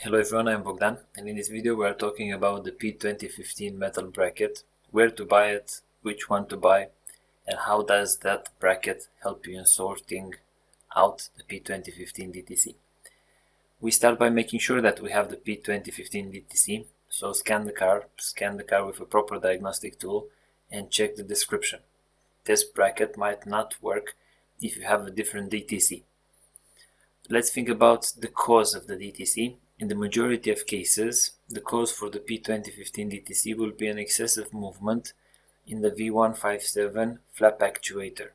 Hello everyone, I'm Bogdan, and in this video we are talking about the P2015 Metal Bracket, where to buy it, which one to buy, and how does that bracket help you in sorting out the P2015 DTC. We start by making sure that we have the P2015 DTC, so scan the car with a proper diagnostic tool and check the description. This bracket might not work if you have a different DTC. Let's think about the cause of the DTC. In the majority of cases, the cause for the P2015 DTC will be an excessive movement in the V157 flap actuator.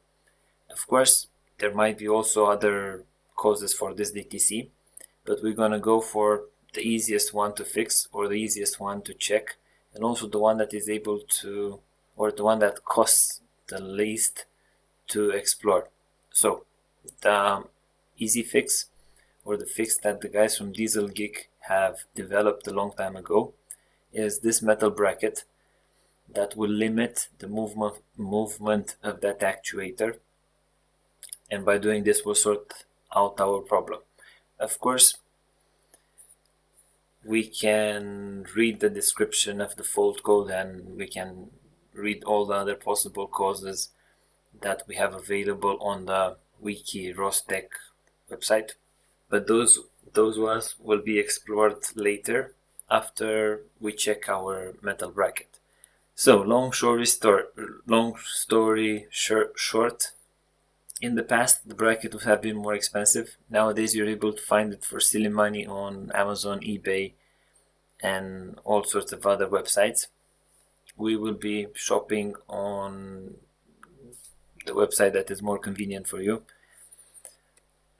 Of course, there might be also other causes for this DTC, but we're gonna go for the easiest one to fix or the easiest one to check, and also the one that is able to, or the one that costs the least to explore. So the easy fix, or the fix that the guys from Diesel Geek have developed a long time ago, is this metal bracket that will limit the movement of that actuator, and by doing this we'll sort out our problem. Of course, we can read the description of the fault code and we can read all the other possible causes that we have available on the Wiki Rostec website, but those ones will be explored later after we check our metal bracket. So long story short, in the past the bracket would have been more expensive. Nowadays you're able to find it for silly money on Amazon, eBay, and all sorts of other websites. We will be shopping on the website that is more convenient for you.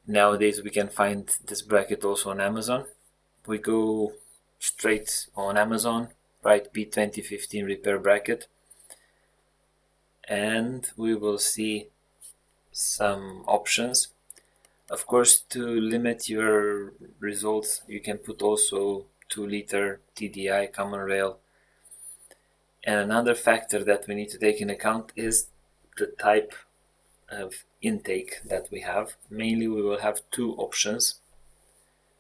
Nowadays we can find this bracket also on Amazon. We go straight on Amazon, write P2015 Repair Bracket, and we will see some options. Of course, to limit your results, you can put also 2-liter TDI common rail. And another factor that we need to take in account is the type of intake that we have. Mainly we will have two options.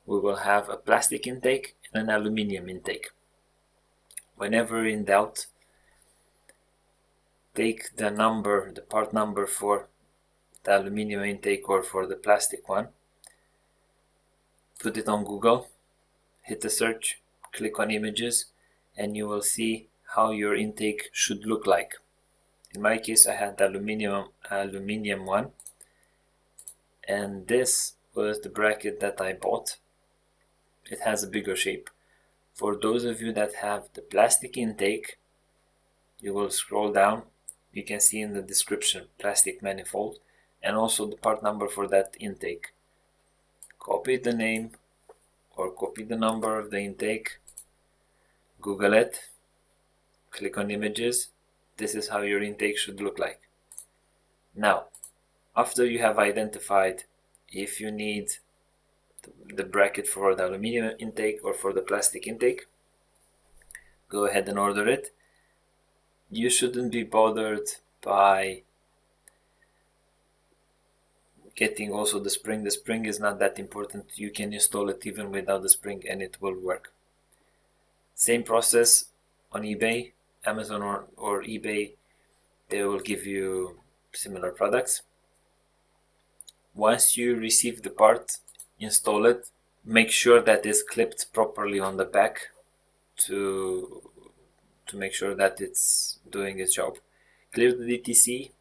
We will have a plastic intake and an aluminium intake. Whenever in doubt, take the part number for the aluminium intake or for the plastic one, put it on Google, hit the search, click on images, and you will see how your intake should look like. In my case, I had the aluminium one, and this was the bracket that I bought. It has a bigger shape. For those of you that have the plastic intake, you will scroll down. You can see in the description plastic manifold and also the part number for that intake. Copy the name or copy the number of the intake, Google it, click on images. This is how your intake should look like. Now, after you have identified if you need the bracket for the aluminium intake or for the plastic intake, go ahead and order it. You shouldn't be bothered by getting also the spring. The spring is not that important. You can install it even without the spring and it will work. Same process on eBay, Amazon or eBay, they will give you similar products. Once you receive the part, install it. Make sure that it's clipped properly on the back to make sure that it's doing its job. Clear the DTC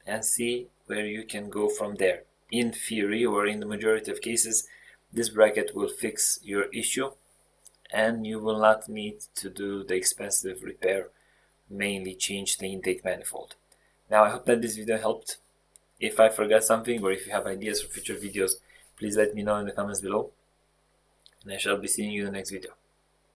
and see where you can go from there. In theory, or in the majority of cases, this bracket will fix your issue and you will not need to do the expensive repair, mainly change the intake manifold. Now, I hope that this video helped. If I forgot something or if you have ideas for future videos, please let me know in the comments below, and I shall be seeing you in the next video.